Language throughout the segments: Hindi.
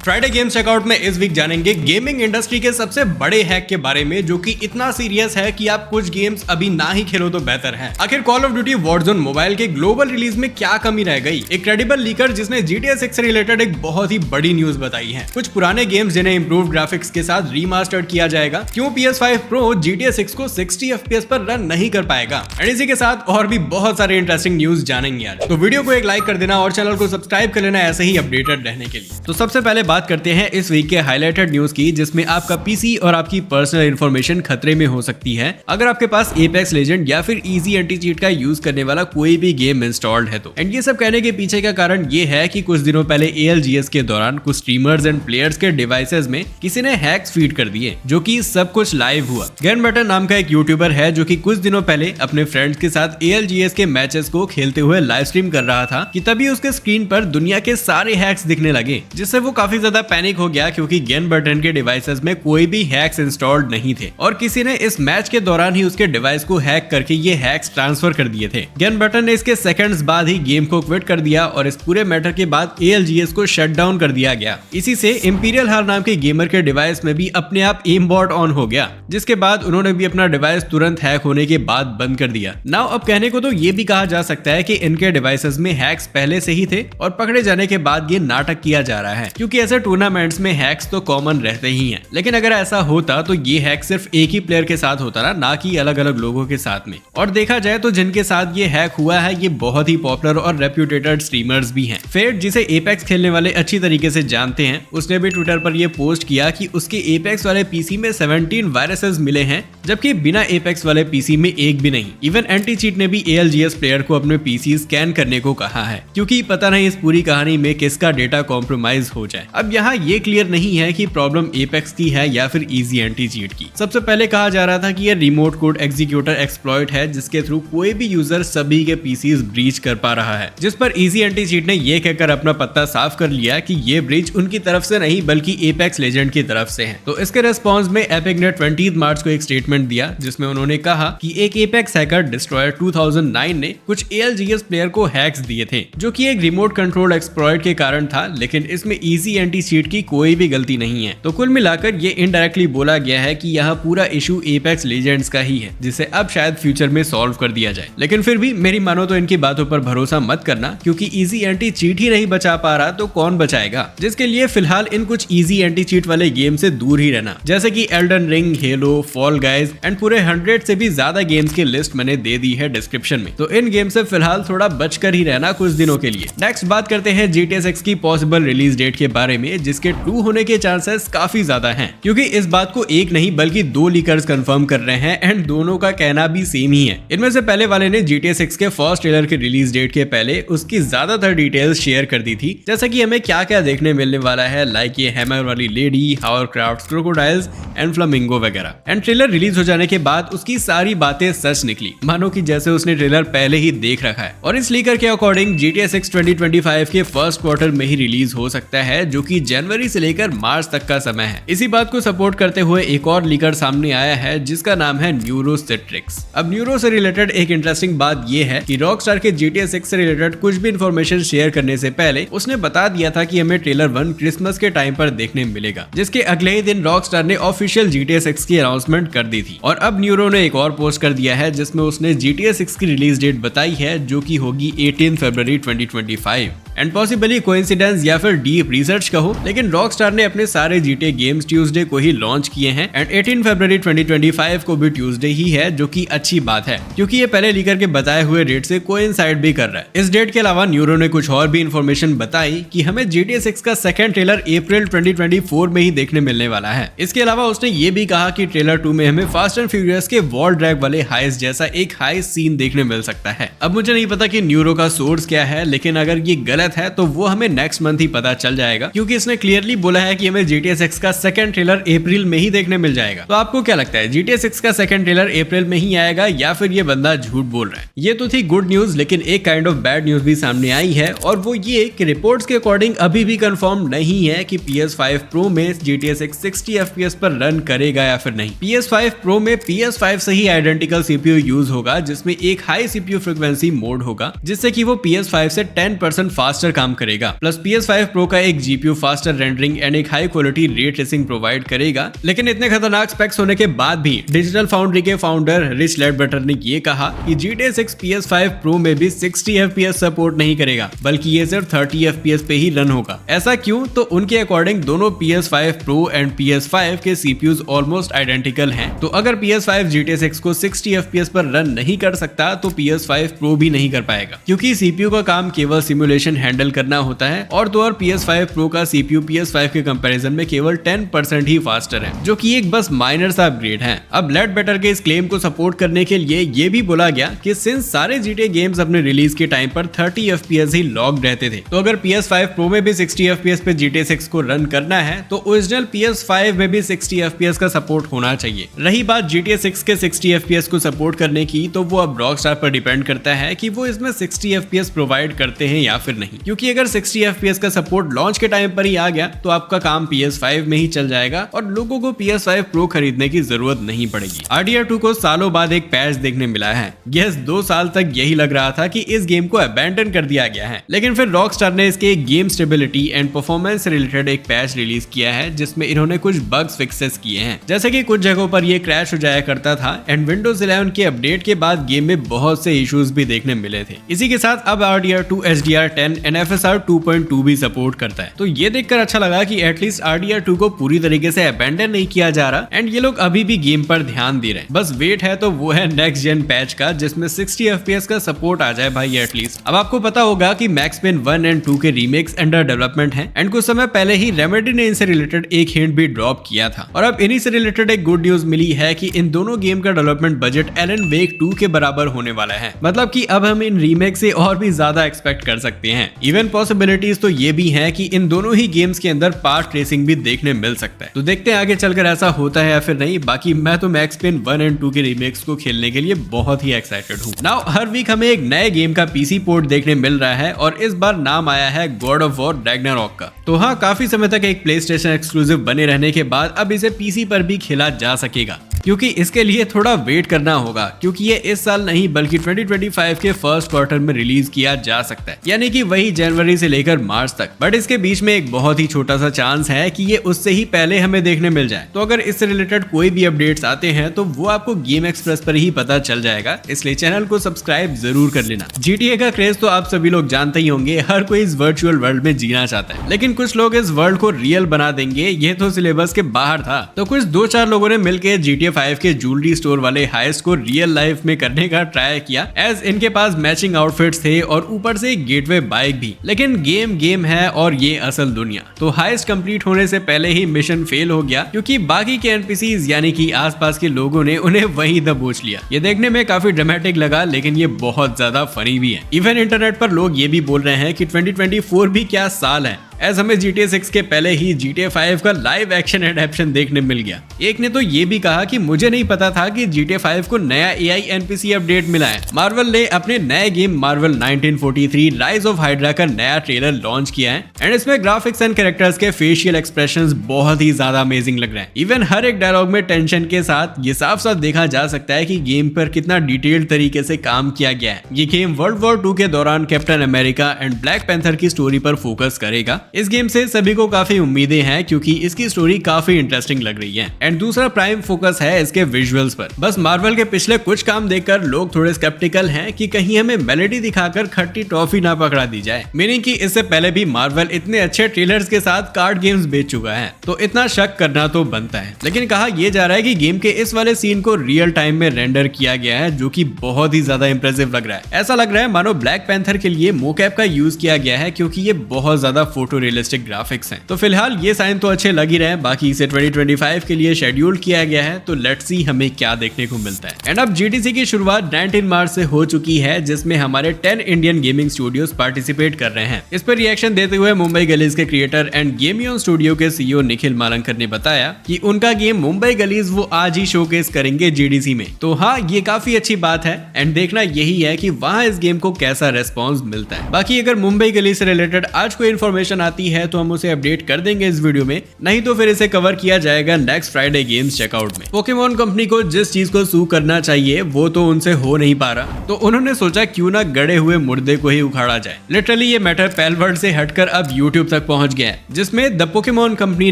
फ्राइडे गेम्स चेकआउट में इस वीक जानेंगे गेमिंग इंडस्ट्री के सबसे बड़े हैक के बारे में, जो कि इतना सीरियस है कि आप कुछ गेम्स अभी ना ही खेलो तो बेहतर है। आखिर call of duty Warzone mobile के ग्लोबल रिलीज में क्या कमी रह गई? एक क्रेडिबल लीकर जिसने GTA 6 से रिलेटेड एक बहुत ही बड़ी न्यूज बताई है। कुछ पुराने गेम्स जिन्हें इंप्रूव्ड ग्राफिक्स के साथ रीमास्टर्ड किया जाएगा। क्यों PS5 Pro GTA 6 को 60 FPS पर रन नहीं कर पाएगा? एंड इसी के साथ और भी बहुत सारे इंटरेस्टिंग न्यूज जानेंगे आज। तो वीडियो को एक लाइक कर देना और चैनल को सब्सक्राइब कर लेना ऐसे ही अपडेटेड रहने के लिए। तो सबसे पहले बात करते हैं इस वीक के हाईलाइटेड न्यूज की, जिसमें आपका पीसी और आपकी पर्सनल इंफॉर्मेशन खतरे में हो सकती है अगर आपके पास एपेक्स लेजेंड या फिर इजी एंटी चीट का यूज करने वाला कोई भी गेम इंस्टॉल्ड है तो। एंड ये सब कहने के पीछे का कारण ये है कि कुछ दिनों पहले ALGS के दौरान कुछ स्ट्रीमर्स एंड प्लेयर्स के डिवाइसेस में किसी ने हैक्स फीड कर दिए, जो कि सब कुछ लाइव हुआ। गन बटन नाम का एक यूट्यूबर है जो कि कुछ दिनों पहले अपने फ्रेंड्स के साथ ALGS के मैचेस को खेलते हुए लाइव स्ट्रीम कर रहा था कि तभी उसके स्क्रीन पर दुनिया के सारे हैक्स दिखने लगे, जिससे वो काफी ज्यादा पैनिक हो गया क्योंकि गेन बटन के डिवाइसेस में कोई भी हैक्स इंस्टॉल्ड नहीं थे और किसी ने इस मैच के दौरान ही उसके डिवाइस को हैक करके ये हैक्स ट्रांसफर कर दिए थे। गेन बटन ने इसके सेकंड्स बाद ही गेम को क्विट कर दिया और इस पूरे मैटर के बाद ALGS को शट डाउन कर दिया गया। इसी से इंपीरियल हार नाम के गेमर के डिवाइस में भी अपने आप एम बॉट ऑन हो गया, जिसके बाद उन्होंने भी अपना डिवाइस तुरंत हैक होने के बाद बंद कर दिया। नाउ अब कहने को तो ये भी कहा जा सकता है कि इनके डिवाइसेस में हैक्स पहले से ही थे और पकड़े जाने के बाद ये नाटक किया जा रहा है, क्योंकि ऐसे टूर्नामेंट्स में हैक्स तो कॉमन रहते ही हैं। लेकिन अगर ऐसा होता तो ये हैक सिर्फ एक ही प्लेयर के साथ होता ना कि अलग अलग लोगों के साथ में। और देखा जाए तो जिनके साथ ये हैक हुआ है ये बहुत ही पॉपुलर और रेप्यूटेड स्ट्रीमर्स भी हैं। फेड, जिसे एपेक्स खेलने वाले अच्छी तरीके से जानते हैं, उसने भी ट्विटर पर ये पोस्ट किया कि उसके एपेक्स वाले पीसी में 17 वायरसेस मिले हैं, जबकि बिना एपेक्स वाले पीसी में एक भी नहीं। इवन एंटी चीट ने भी ALGS प्लेयर को अपने पीसी स्कैन करने को कहा है, क्योंकि पता नहीं इस पूरी कहानी में किसका डेटा कॉम्प्रोमाइज हो जाए। अब यहाँ ये क्लियर नहीं है कि प्रॉब्लम एपेक्स की है या फिर इजी एंटी चीट की। सबसे पहले कहा जा रहा था कि यह रिमोट कोड एग्जीक्यूटर एक्सप्लॉइट है, जिसके थ्रू कोई भी यूजर सभी के पीसीज ब्रीच कर पा रहा है, जिस पर इजी एंटी चीट ने यह कहकर अपना पत्ता साफ कर लिया कि ये ब्रीच उनकी तरफ से नहीं बल्कि एपेक्स लेजेंड की तरफ से है। तो इसके रिस्पॉन्स में एपिक ने 20 मार्च को एक स्टेटमेंट दिया, जिसमें उन्होंने कहा कि एक एपेक्स हैकर डिस्ट्रॉयर 2009 ने कुछ ALGS प्लेयर को हैक्स दिए थे, जो कि एक रिमोट कंट्रोल एक्सप्लॉइट के कारण था, लेकिन इसमें इजी एंटी चीट की कोई भी गलती नहीं है। तो कुल मिलाकर ये इनडायरेक्टली बोला गया है कि यहाँ पूरा इशू एपेक्स लेजेंड्स का ही है, जिसे अब शायद फ्यूचर में सॉल्व कर दिया जाए। लेकिन फिर भी मेरी मानो तो इनकी बातों पर भरोसा मत करना, क्योंकि इजी एंटी चीट ही नहीं बचा पा रहा तो कौन बचाएगा। जिसके लिए फिलहाल इन कुछ इजी एंटी चीट वाले गेम से दूर ही रहना, जैसे कि Elden ring, hello, fall guys and पूरे 100 से भी ज्यादा गेम्स की लिस्ट मैंने दे दी है डिस्क्रिप्शन में। तो इन गेम से फिलहाल थोड़ा बचकर ही रहना कुछ दिनों के लिए। नेक्स्ट बात करते हैं GTA 6 की पॉसिबल रिलीज डेट के बारे में, जिसके ट्रू होने के चांसेस काफी ज्यादा हैं, क्योंकि इस बात को एक नहीं बल्कि 2 लीकर्स कंफर्म कर रहे हैं एंड दोनों का कहना भी सेम ही है। इनमें से पहले वाले ने GTA 6 के फर्स्ट ट्रेलर के रिलीज डेट के पहले उसकी ज्यादातर डिटेल्स शेयर कर दी थी, जैसे कि हमें क्या क्या देखने मिलने वाला है, लाइक ये हैमर वाली lady, hovercraft, crocodiles and flamingo वगैरह। एंड ट्रेलर रिलीज हो जाने के बाद उसकी सारी बातें सच निकली, मानो कि जैसे उसने ट्रेलर पहले ही देख रखा है। और इस लीकर के अकॉर्डिंग GTA 6 2025 के फर्स्ट क्वार्टर में ही रिलीज हो सकता है, जो कि जनवरी से लेकर मार्च तक का समय है। इसी बात को सपोर्ट करते हुए एक और लीकर सामने आया है, जिसका नाम है न्यूरोसिट्रिक्स। अब न्यूरो से रिलेटेड एक इंटरेस्टिंग बात यह है कि रॉकस्टार के GTA 6 से रिलेटेड कुछ भी इंफॉर्मेशन शेयर करने से पहले उसने बता दिया था कि हमें ट्रेलर 1 क्रिसमस के टाइम पर देखने मिलेगा, जिसके अगले ही दिन रॉकस्टार ने ऑफिशियल GTA 6 की अनाउंसमेंट कर दी थी। और अब न्यूरो ने एक और पोस्ट कर दिया है, जिसमें उसने GTA 6 की रिलीज डेट बताई है, जो कि होगी 18 फरवरी 2025। एंड पॉसिबली कोइंसिडेंस या फिर डीप रिसर्च कहो, लेकिन रॉकस्टार ने अपने सारे GTA गेम्स ट्यूसडे को ही लॉन्च किए हैं एंड 18 फरवरी 2025 को भी ट्यूसडे ही है, जो कि अच्छी बात है, क्योंकि ये पहले लीकर के बताए हुए डेट से कोइंसाइड भी कर रहा है। इस डेट के अलावा न्यूरो ने कुछ और भी इंफॉर्मेशन बताई कि हमें GTA 6 का सेकंड ट्रेलर अप्रैल 2024 में ही देखने मिलने वाला है। इसके अलावा उसने ये भी कहा कि ट्रेलर 2 में हमें फास्ट एंड फ्यूरियस के वॉल ड्रैग वाले हाइस जैसा एक हाई सीन देखने मिल सकता है। अब मुझे नहीं पता कि न्यूरो का सोर्स क्या है, लेकिन अगर ये गलत है तो वो हमें नेक्स्ट मंथ ही पता चल जाएगा, क्योंकि इसने क्लियरली बोला है कि हमें GTA 6 का सेकंड ट्रेलर अप्रैल में ही देखने मिल जाएगा। तो आपको क्या लगता है, GTA 6 का सेकंड ट्रेलर अप्रैल में ही आएगा या फिर ये बंदा झूठ बोल रहा है? ये तो थी गुड न्यूज, लेकिन एक काइंड ऑफ बैड न्यूज भी सामने आई है, और वो ये कि रिपोर्ट्स के अकॉर्डिंग अभी भी कंफर्म नहीं है कि PS5 Pro में GTA 6 60 FPS पर रन करेगा या फिर नहीं। PS5 Pro में PS5 से ही आइडेंटिकल CPU यूज होगा, जिसमें एक हाई CPU फ्रीक्वेंसी मोड होगा, जिससे कि वो PS5 से 10% फास्ट फास्टर काम करेगा। प्लस PS5 Pro का एक GPU फास्टर रेंडरिंग एंड एक high quality ray tracing provide करेगा। लेकिन इतने खतरनाक स्पेक्स होने के बाद भी डिजिटल फाउंड्री के फाउंडर रिच लेडबटर ने ये कहा कि GTA 6 PS5 Pro में भी 60 FPS सपोर्ट नहीं करेगा, बल्कि ये सिर्फ 30 FPS पे ही रन होगा। ऐसा क्यों? तो उनके अकॉर्डिंग दोनों PS5 Pro एंड PS5 के CPUs ऑलमोस्ट आइडेंटिकल हैं। तो अगर PS5 GTA 6 को 60 FPS पर रन नहीं कर सकता तो PS5 Pro भी नहीं कर पाएगा, क्योंकि CPU का काम केवल सिमुलेशन हैंडल करना होता है। और तो और PS5 Pro का CPU PS5 के कंपैरिजन में केवल 10% ही फास्टर है, जो कि एक बस माइनर सा अपग्रेड है। अब लेडबटर के इस क्लेम को सपोर्ट करने के लिए ये भी बोला गया कि सिंस सारे GTA गेम्स अपने रिलीज के टाइम पर 30 FPS ही लॉक्ड रहते थे, तो अगर PS5 Pro में भी 60 FPS पे GTA 6 को रन करना है तो ओरिजिनल PS5 में भी 60 FPS का सपोर्ट होना चाहिए। रही बात GTA 6 के 60 FPS को सपोर्ट करने की, तो वो अब रॉकस्टार पर डिपेंड करता है कि वो इसमें 60 FPS प्रोवाइड करते हैं या फिर नहीं, क्योंकि अगर 60 FPS का सपोर्ट लॉन्च के टाइम पर ही आ गया तो आपका काम PS5 में ही चल जाएगा और लोगों को PS5 Pro खरीदने की जरूरत नहीं पड़ेगी। RDR2 को सालों बाद एक पैच देखने मिला है। यस, 2 साल तक यही लग रहा था कि इस गेम को अबैंडन कर दिया गया है, लेकिन फिर रॉकस्टार ने इसके गेम स्टेबिलिटी एंड परफॉर्मेंस से रिलेटेड एक पैच रिलीज किया है, जिसमें इन्होंने कुछ बग्स फिक्सेस किए हैं। जैसे कि कुछ जगहों पर ये क्रैश हो जाया करता था एंड Windows 11 के अपडेट के बाद गेम में बहुत से इश्यूज भी देखने मिले थे। इसी के साथ अब RDR2 HDR10 एंड FSR 2.2 भी सपोर्ट करता है। तो ये देखकर अच्छा लगा कि एटलीस्ट RDR2 को पूरी तरीके से अबैंडन नहीं किया जा रहा एंड ये लोग अभी भी गेम पर ध्यान दे रहे हैं। बस वेट है तो वो है नेक्स्ट जेन पैच का, जिसमें 60 FPS का सपोर्ट आ जाए भाई एटलीस्ट। अब आपको पता होगा कि मैक्स पेन 1 एंड 2 के रीमेक्स अंडर डेवलपमेंट हैं एंड कुछ समय पहले ही रेमेडी ने इनसे रिलेटेड एक हिंट भी ड्रॉप किया था। और अब इन्हीं से रिलेटेड एक गुड न्यूज मिली है कि इन दोनों गेम का डेवलपमेंट बजट एलन वेक 2 के बराबर होने वाला है। मतलब कि अब हम इन रीमेक से और भी ज्यादा एक्सपेक्ट कर सकते हैं। इवन पॉसिबिलिटीज तो ये भी है कि इन दोनों ही गेम्स के अंदर पार्ट ट्रेसिंग भी देखने मिल सकता है। तो देखते हैं आगे चलकर ऐसा होता है या फिर नहीं। बाकी मैं तो मैक्स पेन 1 एंड 2 के रीमेक्स को खेलने के लिए बहुत ही एक्साइटेड हूँ। नाउ हर वीक हमें एक नए गेम का पीसी पोर्ट देखने मिल रहा है और इस बार नाम आया है गॉड ऑफ वॉर रैग्नारॉक का। तो हाँ, काफी समय तक एक प्लेस्टेशन एक्सक्लूसिव बने रहने के बाद अब इसे पीसी पर भी खेला जा सकेगा, क्योंकि इसके लिए थोड़ा वेट करना होगा, क्योंकि ये इस साल नहीं बल्कि 2025 के फर्स्ट क्वार्टर में रिलीज किया जा सकता है, यानी कि वही जनवरी से लेकर मार्च तक। बट इसके बीच में एक बहुत ही छोटा सा चांस है कि ये उससे ही पहले हमें देखने मिल जाए। तो अगर इससे रिलेटेड कोई भी अपडेट्स आते हैं तो वो आपको गेम एक्सप्रेस पर ही पता चल जाएगा, इसलिए चैनल को सब्सक्राइब जरूर कर लेना। GTA का क्रेज तो आप सभी लोग जानते ही होंगे, हर कोई इस वर्चुअल वर्ल्ड में जीना चाहता है, लेकिन कुछ लोग इस वर्ल्ड को रियल बना देंगे, ये तो सिलेबस के बाहर था। तो कुछ 2-4 लोगों ने मिलकर GTA 5 के ज्वेलरी स्टोर वाले हाइस्ट को रियल लाइफ में करने का ट्राई किया, एज इनके पास मैचिंग आउटफिट्स थे और ऊपर से गेटवे बाइक भी। लेकिन गेम है और ये असल दुनिया। तो हाइस्ट कंप्लीट होने से पहले ही मिशन फेल हो गया, क्योंकि बाकी के NPCs यानी कि आसपास के लोगों ने उन्हें वहीं दबोच लिया। ये देखने में काफी ड्रामेटिक लगा, लेकिन ये बहुत ज्यादा फनी भी है। इवन इंटरनेट पर लोग ये भी बोल रहे हैं कि 2024 भी क्या साल है, एज हमें GTA 6 के पहले ही GTA 5 का लाइव एक्शन एडेप्शन देखने मिल गया। एक ने तो ये भी कहा कि मुझे नहीं पता था कि GTA 5 को नया AI NPC अपडेट मिला है। मार्वल ने अपने नए game Marvel 1943 rise of hydra का नया ट्रेलर लॉन्च किया है एंड इसमें ग्राफिक्स एंड कैरेक्टर्स के फेशियल एक्सप्रेशंस बहुत ही ज्यादा अमेजिंग लग रहे हैं। इवन हर एक डायलॉग में टेंशन के साथ ये साफ साफ देखा जा सकता है कि गेम पर कितना डिटेल्ड तरीके से काम किया गया है। ये गेम वर्ल्ड वॉर 2 के दौरान captain America and black panther की स्टोरी पर फोकस करेगा। इस गेम से सभी को काफी उम्मीदें हैं, क्योंकि इसकी स्टोरी काफी इंटरेस्टिंग लग रही है। एंड दूसरा प्राइम फोकस है इसके विजुअल्स पर। बस मार्वल के पिछले कुछ काम देखकर लोग थोड़े स्केप्टिकल हैं कि कहीं हमें मेलेडी दिखाकर खट्टी टॉफी ना पकड़ा दी जाए। मीनिंग कि इससे पहले भी मार्वल इतने अच्छे ट्रेलर्स के साथ कार्ड गेम्स बेच चुका है, तो इतना शक करना तो बनता है। लेकिन कहा यह जा रहा है कि गेम के इस वाले सीन को रियल टाइम में रेंडर किया गया है, जो कि बहुत ही ज्यादा इंप्रेसिव लग रहा है। ऐसा लग रहा है मानो ब्लैक पैंथर के लिए मोकैप का यूज किया गया है, क्योंकि ये बहुत ज्यादा फोटो रियलिस्टिक ग्राफिक्स हैं। तो फिलहाल ये साइन तो अच्छे लग ही रहे हैं। बाकी इसे 2025 के लिए शेड्यूल किया गया है, तो लेट्स सी हमें क्या देखने को मिलता है। एंड अब GTC की शुरुआत 19 मार्च से हो चुकी है, जिसमें हमारे 10 इंडियन गेमिंग स्टूडियोज पार्टिसिपेट कर रहे हैं। इस पर रिएक्शन देते हुए मुंबई गलीज के क्रिएटर एंड गेमियन स्टूडियो के CEO निखिल मालंकर ने बताया कि उनका गेम मुंबई गलीज वो आज ही शोकेस करेंगे GDC में। तो हाँ, ये काफी अच्छी बात है एंड देखना यही है कि वहाँ इस गेम को कैसा रेस्पॉन्स मिलता है। बाकी अगर मुंबई गली से रिलेटेड आज कोई इन्फॉर्मेशन आती है तो हम उसे अपडेट कर देंगे इस वीडियो में, नहीं तो फिर इसे कवर किया जाएगा नेक्स्ट फ्राइडे गेम्स चेकआउट में। पोकेमॉन कंपनी को जिस चीज को सू करना चाहिए वो तो उनसे हो नहीं पा रहा, तो उन्होंने सोचा क्यों ना गड़े हुए मुर्दे को ही उखाड़ा जाए। लिटरली ये मैटर पैल वर्ल्ड से हटकर अब यूट्यूब तक पहुंच गया है, जिसमें द पोकेमॉन कंपनी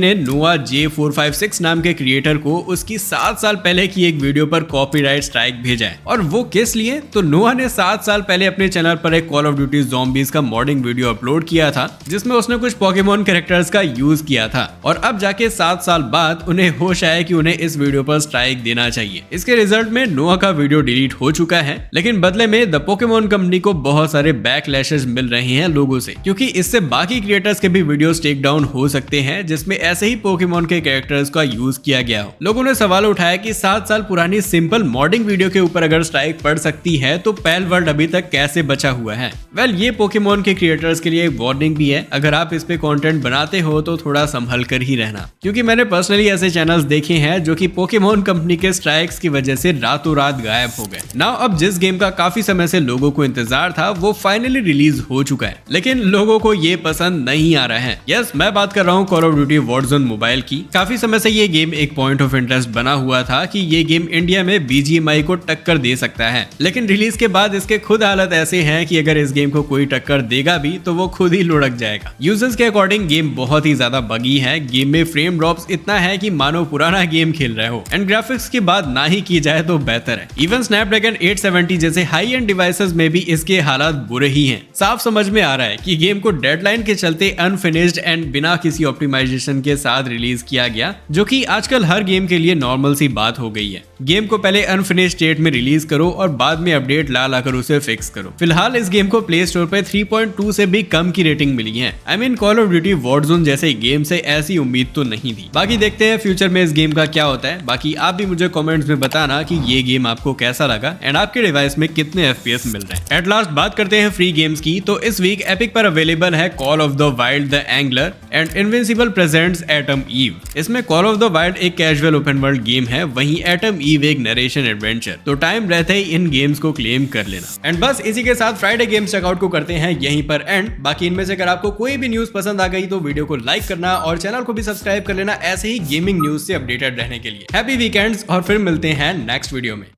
ने नोआ J456 नाम के क्रिएटर को उसकी 7 साल पहले की एक वीडियो पर कॉपीराइट स्ट्राइक भेजा है। और वो किस लिए? तो नोआ ने 7 साल पहले अपने चैनल पर एक कॉल ऑफ ड्यूटी ज़ॉम्बीज का मॉडिंग वीडियो अपलोड किया था, जिसमें उसने कुछ पोकेमॉन कैरेक्टर्स का यूज किया था। और अब जाके 7 साल बाद उन्हें होश आया कि उन्हें इस वीडियो पर स्ट्राइक देना चाहिए। इसके रिजल्ट में नोआ का वीडियो डिलीट हो चुका है, लेकिन बदले में द पोकेमॉन कंपनी को बहुत सारे बैकलैशेस मिल रहे हैं लोगों से, क्योंकि इससे बाकी क्रिएटर्स के भी वीडियोस टेक डाउन हो सकते हैं जिसमें ऐसे ही पोकेमॉन के कैरेक्टर्स का यूज किया गया हो। लोगों ने सवाल उठाया कि 7 साल पुरानी सिंपल मॉडिंग वीडियो के ऊपर अगर स्ट्राइक पड़ सकती है तो पैल वर्ल्ड अभी तक कैसे बचा हुआ है। वेल, ये पोकेमॉन के क्रिएटर्स के लिए एक वार्निंग भी है, अगर आप इस पे कंटेंट बनाते हो तो थोड़ा संभल कर ही रहना, क्योंकि मैंने पर्सनली ऐसे चैनल्स देखे हैं जो कि पोकेमॉन कंपनी के स्ट्राइक्स की वजह से रातों रात गायब हो गए। नाउ अब जिस गेम का काफी समय से लोगों को इंतजार था वो फाइनली रिलीज हो चुका है, लेकिन लोगों को ये पसंद नहीं आ रहा है। यस, मैं बात कर रहा हूँ call of duty Warzone mobile की। काफी समय से ये गेम एक पॉइंट ऑफ इंटरेस्ट बना हुआ था कि ये गेम इंडिया में BGMI को टक्कर दे सकता है, लेकिन रिलीज के बाद इसके खुद हालत ऐसे हैं कि अगर इस गेम को कोई टक्कर देगा भी तो वो खुद ही लुढ़क जाएगा। यूजर्स के अकॉर्डिंग गेम बहुत ही ज्यादा बगी है, गेम में फ्रेम ड्रॉप्स इतना है कि मानो पुराना गेम खेल रहे हो, एंड ग्राफिक्स की बात ना ही की जाए तो बेहतर है। इवन स्नैपड्रैगन 870 जैसे हाई एंड डिवाइसेस में भी इसके हालात बुरे ही हैं। साफ समझ में आ रहा है कि गेम को डेडलाइन के चलते अनफिनिश्ड एंड बिना किसी ऑप्टिमाइजेशन के साथ रिलीज किया गया, जो कि आजकल हर गेम के लिए नॉर्मल सी बात हो गई है। गेम को पहले अनफिनिश्ड स्टेट में रिलीज करो और बाद में अपडेट ला लाकर उसे फिक्स करो। फिलहाल इस गेम को प्ले स्टोर पे 3.2 से भी कम की रेटिंग मिली है। I mean call of duty Warzone जैसे गेम से ऐसी उम्मीद तो नहीं थी। बाकी देखते हैं फ्यूचर में इस गेम का क्या होता है। बाकी आप भी मुझे कमेंट्स में बताना कि ये गेम आपको कैसा लगा एंड आपके डिवाइस में कितने FPS मिल रहे हैं। एट लास्ट बात करते हैं फ्री गेम्स की, तो इस वीक एपिक पर अवेलेबल है Call of the Wild The Angler and Invincible Presents Atom Eve. इसमें कॉल ऑफ द वाइल्ड एक कैजुअल ओपन वर्ल्ड गेम है, वहीं एटम ईव एक नरेशन एडवेंचर। तो टाइम रहते ही इन गेम्स को क्लेम कर लेना। एंड बस इसी के साथ फ्राइडे गेम्स चेकआउट को करते हैं यहीं पर एंड। बाकी इनमें से अगर आपको कोई भी न्यूज पसंद आ गई तो वीडियो को लाइक करना और चैनल को भी सब्सक्राइब कर लेना ऐसे ही गेमिंग न्यूज से अपडेटेड रहने के लिए। हैप्पी वीकेंड्स और फिर मिलते हैं नेक्स्ट वीडियो में।